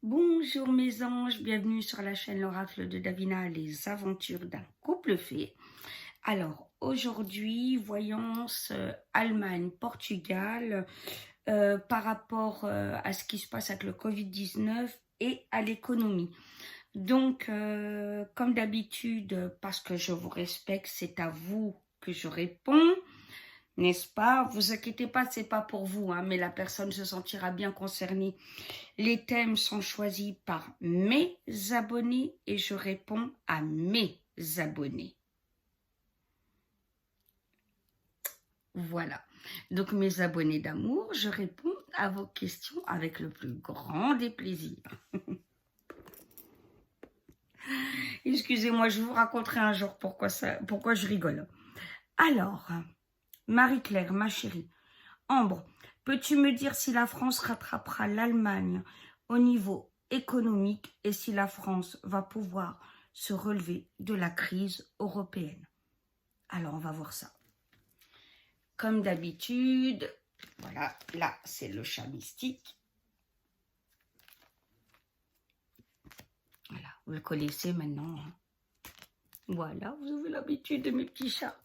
Bonjour mes anges, bienvenue sur la chaîne L'Oracle de Davina, les aventures d'un couple fait. Alors aujourd'hui, voyance Allemagne-Portugal par rapport à ce qui se passe avec le Covid-19 et à l'économie. Donc comme d'habitude, parce que je vous respecte, c'est à vous que je réponds. N'est-ce pas? Vous inquiétez pas, c'est pas pour vous, hein, mais la personne se sentira bien concernée. Les thèmes sont choisis par mes abonnés et je réponds à mes abonnés. Voilà. Donc mes abonnés d'amour, je réponds à vos questions avec le plus grand des plaisirs. Excusez-moi, je vous raconterai un jour pourquoi je rigole. Alors, Marie-Claire, ma chérie, Ambre, peux-tu me dire si la France rattrapera l'Allemagne au niveau économique et si la France va pouvoir se relever de la crise européenne? Alors, on va voir ça. Comme d'habitude, voilà, là, c'est le chat mystique. Voilà, vous le connaissez maintenant. Hein. Voilà, vous avez l'habitude de mes petits chats.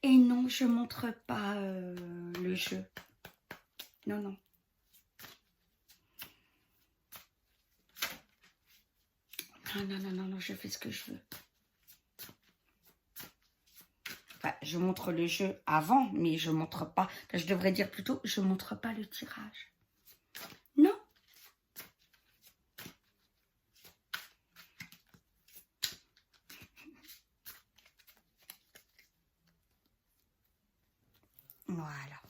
Et non, je ne montre pas le jeu. Non, non. Non, je fais ce que je veux. Enfin, je montre le jeu avant, mais je montre pas. Enfin, je devrais dire plutôt, je montre pas le tirage. Non. Voilà.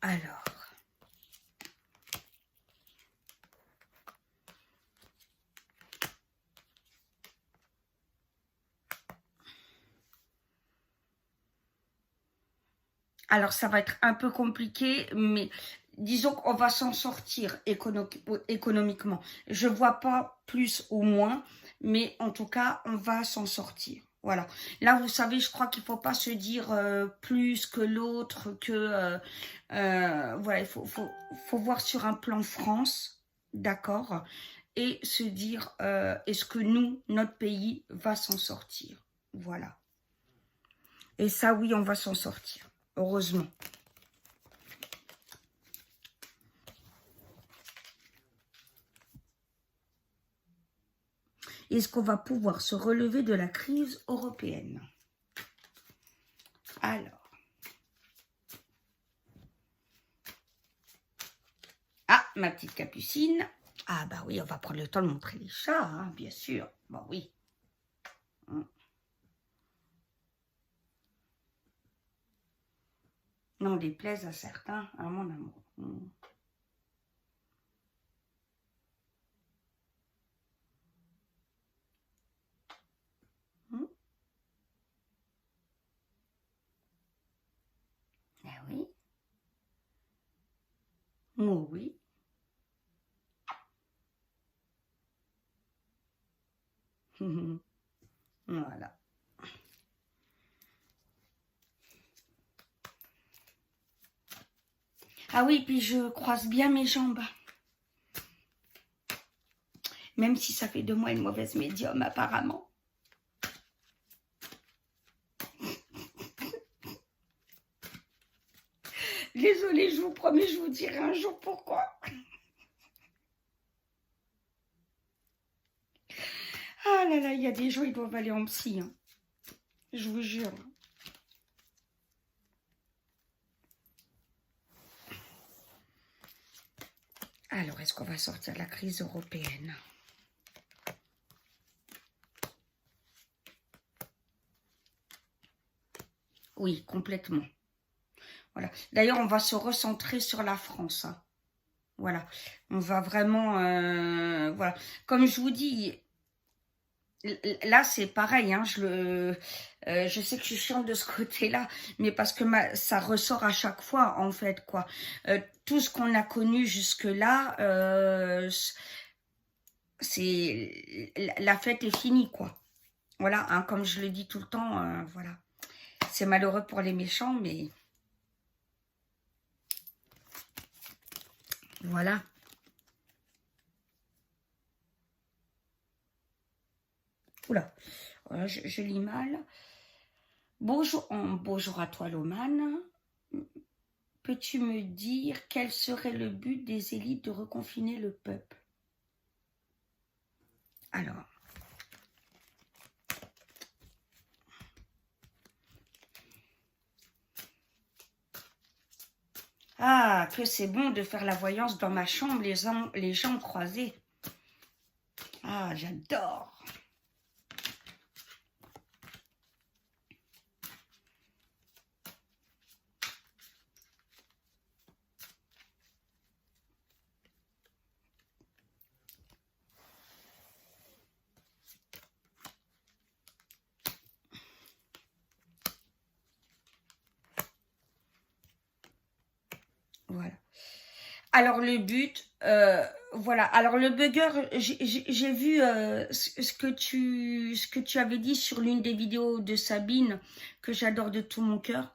Alors. Alors, ça va être un peu compliqué, mais disons qu'on va s'en sortir économiquement. Je ne vois pas plus ou moins, mais en tout cas, on va s'en sortir. Voilà. Là, vous savez, je crois qu'il ne faut pas se dire plus que l'autre, que... voilà, il faut voir sur un plan France, d'accord, et se dire, est-ce que nous, notre pays, va s'en sortir? Voilà. Et ça, oui, on va s'en sortir. Heureusement. Est-ce qu'on va pouvoir se relever de la crise européenne? Alors. Ah, ma petite capucine. Ah bah oui, on va prendre le temps de montrer les chats, hein, bien sûr. Bon, oui. N'en déplaise à certains, à mon amour. Ah oui. Oh oui. Voilà. Ah oui, puis je croise bien mes jambes. Même si ça fait de moi une mauvaise médium, apparemment. Désolée, je vous promets, je vous dirai un jour pourquoi. Ah là là, il y a des gens, ils doivent aller en psy. Hein. Je vous jure. Alors, est-ce qu'on va sortir de la crise européenne? Oui, complètement. Voilà. D'ailleurs, on va se recentrer sur la France. Hein. Voilà. On va vraiment... voilà. Comme je vous dis, là, c'est pareil. Hein, je sais que je suis chiante de ce côté-là, mais parce que ça ressort à chaque fois, en fait, quoi. Tout ce qu'on a connu jusque-là, la fête est finie, quoi. Voilà, hein, comme je le dis tout le temps, voilà. C'est malheureux pour les méchants, mais... Voilà. Oula, voilà, je lis mal. Bonjour à toi, Loman. Peux-tu me dire quel serait le but des élites de reconfiner le peuple? Alors, ah, que c'est bon de faire la voyance dans ma chambre, les jambes croisées. Ah, j'adore. Voilà. Alors le but, voilà. Alors le bugger, j'ai vu ce que tu avais dit sur l'une des vidéos de Sabine, que j'adore de tout mon cœur,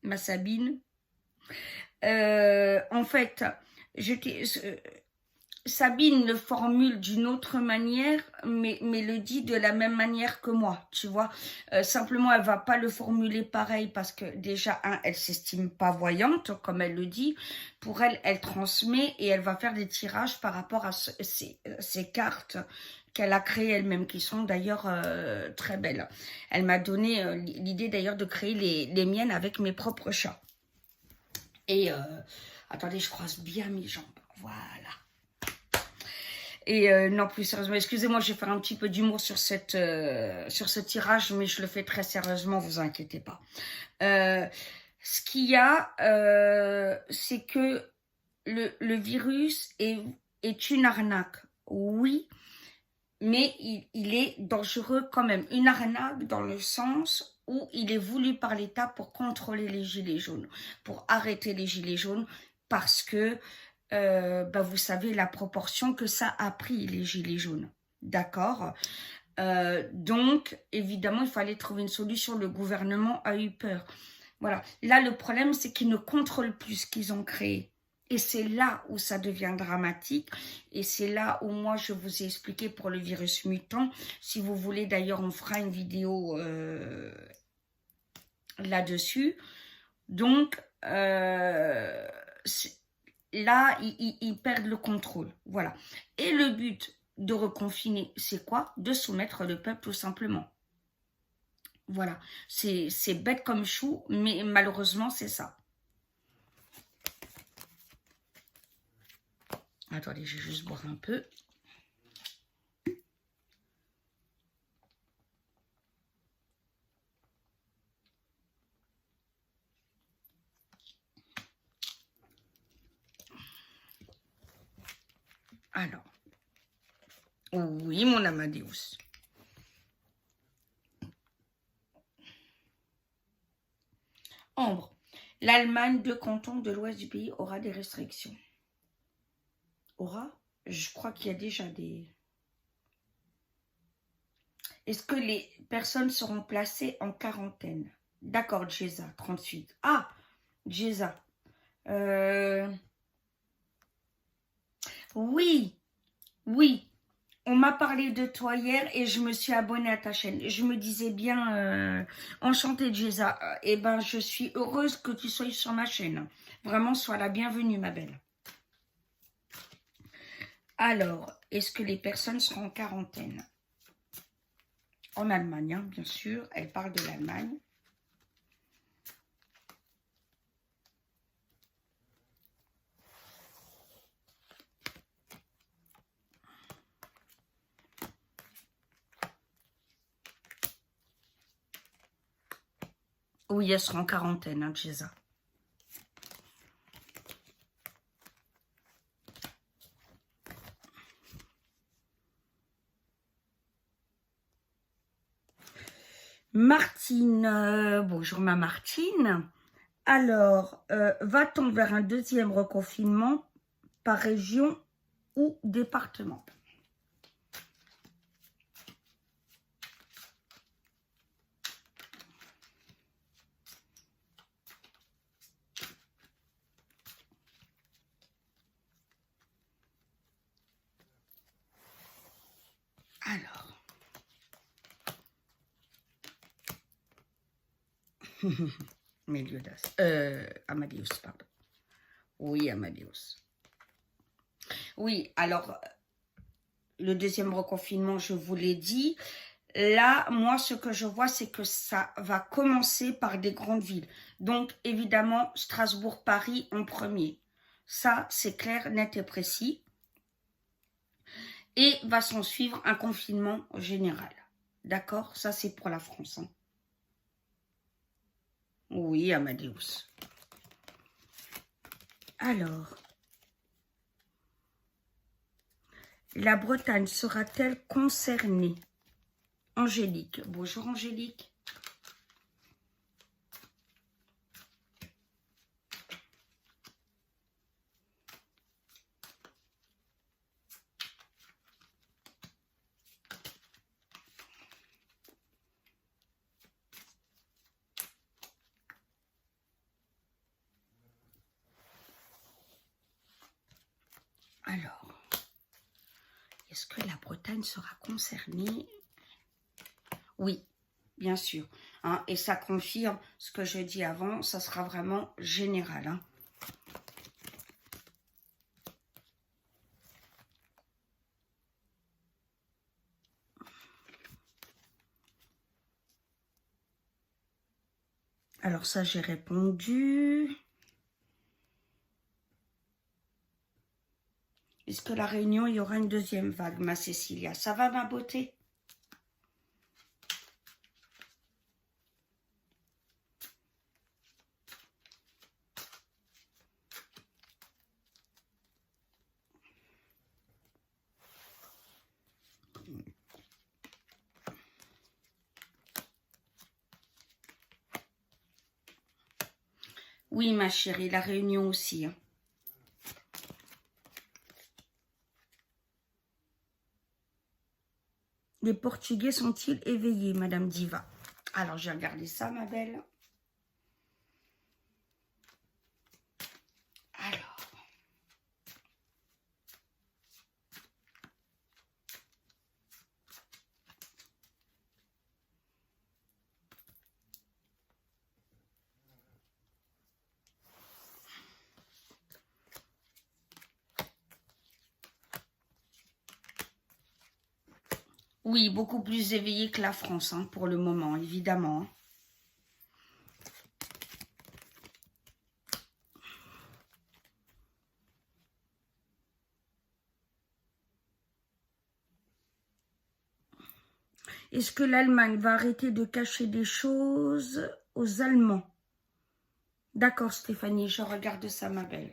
ma Sabine. En fait, Sabine le formule d'une autre manière, mais le dit de la même manière que moi, tu vois. Simplement, elle va pas le formuler pareil parce que déjà, elle s'estime pas voyante, comme elle le dit. Pour elle, elle transmet et elle va faire des tirages par rapport à ces cartes qu'elle a créées elle-même, qui sont d'ailleurs très belles. Elle m'a donné l'idée d'ailleurs de créer les miennes avec mes propres chats. Et attendez, je croise bien mes jambes. Voilà. Et non, plus sérieusement, excusez-moi, je vais faire un petit peu d'humour sur ce tirage, mais je le fais très sérieusement, vous inquiétez pas. Ce qu'il y a, c'est que le virus est une arnaque, oui, mais il est dangereux quand même. Une arnaque dans le sens où il est voulu par l'État pour contrôler les gilets jaunes, pour arrêter les gilets jaunes, parce que vous savez la proportion que ça a pris, les gilets jaunes. D'accord. Donc, évidemment, il fallait trouver une solution. Le gouvernement a eu peur. Voilà. Là, le problème, c'est qu'ils ne contrôlent plus ce qu'ils ont créé. Et c'est là où ça devient dramatique. Et c'est là où moi, je vous ai expliqué pour le virus mutant. Si vous voulez, d'ailleurs, on fera une vidéo là-dessus. Donc, là, ils perdent le contrôle. Voilà. Et le but de reconfiner, c'est quoi? De soumettre le peuple, tout simplement. Voilà. C'est bête comme chou, mais malheureusement, c'est ça. Attendez, je vais juste boire un peu. Alors. Oui, mon Amadeus. Ambre. L'Allemagne, 2 cantons de l'ouest du pays, aura des restrictions. Aura? Je crois qu'il y a déjà des... Est-ce que les personnes seront placées en quarantaine? D'accord, Jeza, 38. Ah, Jeza. Oui, oui. On m'a parlé de toi hier et je me suis abonnée à ta chaîne. Je me disais bien, enchantée, Jeza. Eh ben, je suis heureuse que tu sois sur ma chaîne. Vraiment, sois la bienvenue, ma belle. Alors, est-ce que les personnes seront en quarantaine? En Allemagne, hein, bien sûr. Elle parle de l'Allemagne. Oui, elles seront en quarantaine, hein, Jeza. Martine, bonjour ma Martine. Alors, va-t-on vers un deuxième reconfinement par région ou département? Méliodas. Amadeus, pardon. Oui, Amadeus. Oui, alors, le deuxième reconfinement, je vous l'ai dit. Là, moi, ce que je vois, c'est que ça va commencer par des grandes villes. Donc, évidemment, Strasbourg, Paris en premier. Ça, c'est clair, net et précis. Et va s'en suivre un confinement général. D'accord? Ça, c'est pour la France. Hein. Oui, Amadeus. Alors, la Bretagne sera-t-elle concernée? Angélique. Bonjour, Angélique. Alors, est-ce que la Bretagne sera concernée? Oui, bien sûr. Hein, et ça confirme ce que je dis avant, ça sera vraiment général. Hein. Alors ça, j'ai répondu. Est-ce que la Réunion, il y aura une deuxième vague, ma Cécilia? Ça va, ma beauté? Oui, ma chérie, la Réunion aussi. Hein. Les Portugais sont-ils éveillés, Madame Diva? Alors, j'ai regardé ça, ma belle. Alors. Oui, beaucoup plus éveillé que la France, hein, pour le moment, évidemment. Hein. Est-ce que l'Allemagne va arrêter de cacher des choses aux Allemands? D'accord, Stéphanie, je regarde ça, ma belle.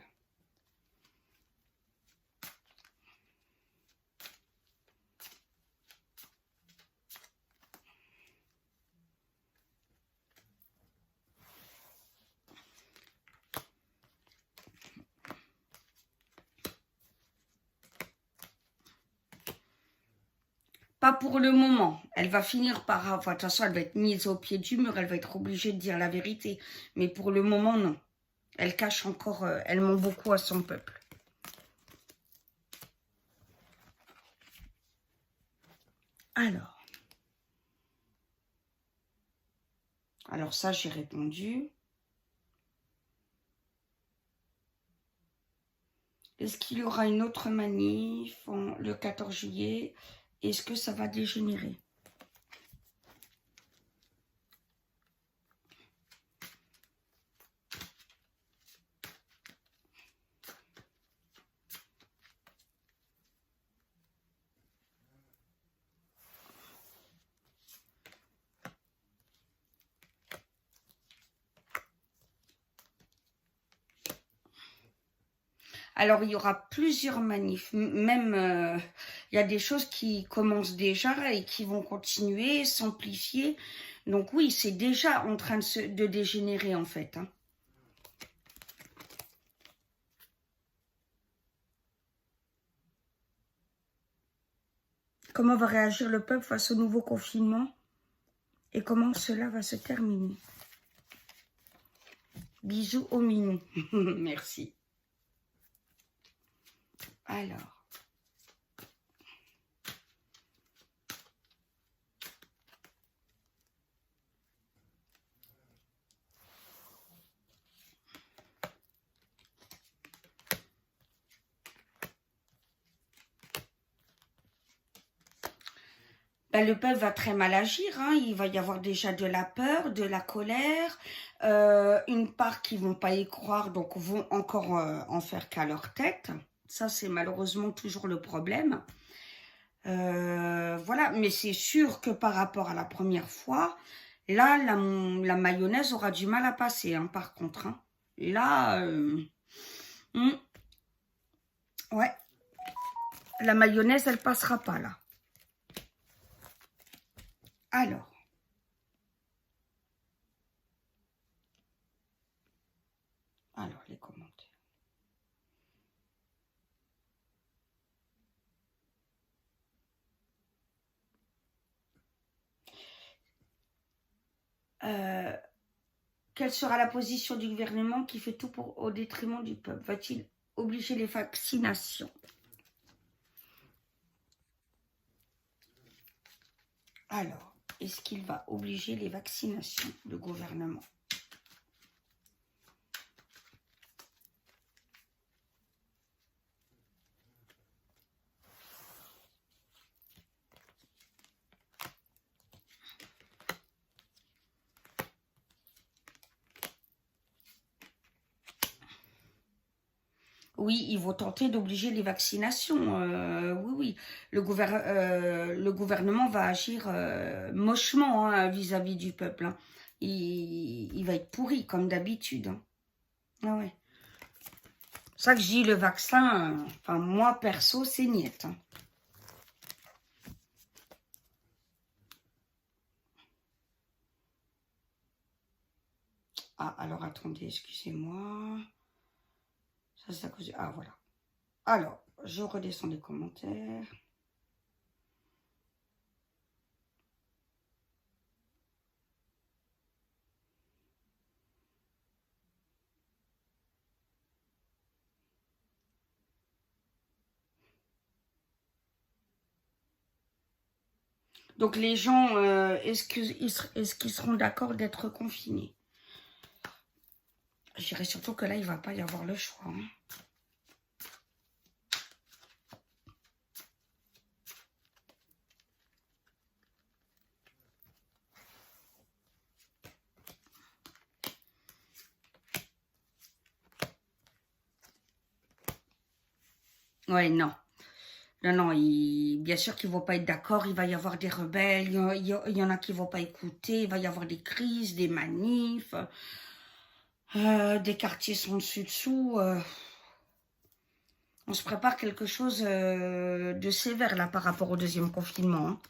Pas pour le moment. Elle va finir par... Enfin, de toute façon, elle va être mise au pied du mur. Elle va être obligée de dire la vérité. Mais pour le moment, non. Elle cache encore... elle ment beaucoup à son peuple. Alors ça, j'ai répondu. Est-ce qu'il y aura une autre manif le 14 juillet? Est-ce que ça va dégénérer? Alors, il y aura plusieurs manifs. Même, il y a des choses qui commencent déjà et qui vont continuer, s'amplifier. Donc oui, c'est déjà en train de dégénérer, en fait. Hein. Comment va réagir le peuple face au nouveau confinement? Et comment cela va se terminer? Bisous aux minous. Merci. Alors. Ben, le peuple va très mal agir, hein. Il va y avoir déjà de la peur, de la colère, une part qui vont pas y croire, donc vont encore en faire qu'à leur tête. Ça, c'est malheureusement toujours le problème. Voilà, mais c'est sûr que par rapport à la première fois, là, la mayonnaise aura du mal à passer, hein, par contre. Hein. Là, hmm, ouais, la mayonnaise, elle passera pas, là. Alors, les commentaires. Quelle sera la position du gouvernement qui fait tout au détriment du peuple? Va-t-il obliger les vaccinations? Alors, est-ce qu'il va obliger les vaccinations, le gouvernement? Oui, ils vont tenter d'obliger les vaccinations. Oui, oui. Le gouvernement va agir mochement hein, vis-à-vis du peuple. Hein. Il va être pourri, comme d'habitude. Hein. Ah ouais. C'est ça que je dis, le vaccin, enfin, moi, perso, c'est niette. Hein. Ah, alors, attendez, excusez-moi. Ça, c'est à cause de... Ah, voilà. Alors, je redescends les commentaires. Donc, les gens, est-ce qu'ils seront d'accord d'être confinés? Je dirais surtout que là, il ne va pas y avoir le choix. Hein. Ouais, non. Non, non, bien sûr qu'ils ne vont pas être d'accord. Il va y avoir des rebelles. Il y en a qui ne vont pas écouter. Il va y avoir des crises, des manifs. Des quartiers sont dessus-dessous. On se prépare quelque chose de sévère là par rapport au deuxième confinement. Hein.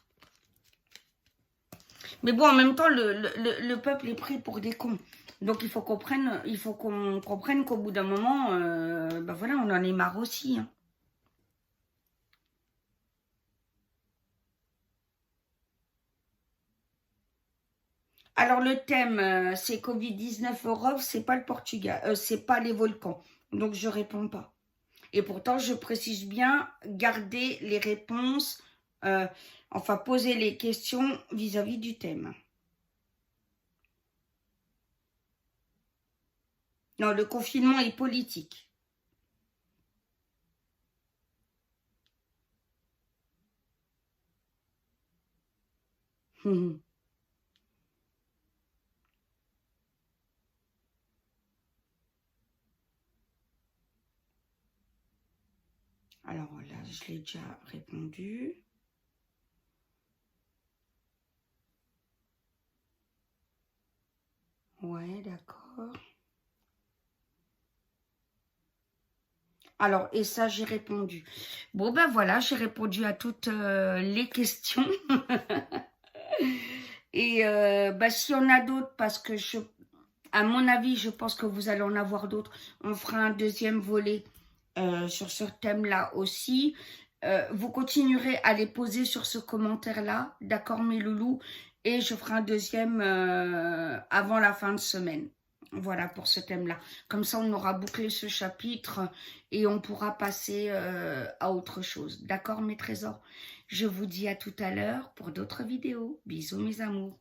Mais bon, en même temps, le peuple est pris pour des cons. Donc il faut qu'on comprenne qu'au bout d'un moment, ben voilà, on en est marre aussi. Hein. Alors le thème, c'est Covid-19 Europe, c'est pas le Portugal, c'est pas les volcans. Donc je réponds pas. Et pourtant, je précise bien, garder les réponses, enfin poser les questions vis-à-vis du thème. Non, le confinement est politique. Alors là, je l'ai déjà répondu. Ouais, d'accord. Alors, et ça, j'ai répondu. Bon, ben voilà, j'ai répondu à toutes les questions. Et ben, s'il y en a d'autres, parce que à mon avis, je pense que vous allez en avoir d'autres, on fera un deuxième volet sur ce thème-là aussi. Vous continuerez à les poser sur ce commentaire-là, d'accord mes loulous? Et je ferai un deuxième avant la fin de semaine. Voilà pour ce thème-là. Comme ça, on aura bouclé ce chapitre et on pourra passer à autre chose. D'accord mes trésors? Je vous dis à tout à l'heure pour d'autres vidéos. Bisous mes amours.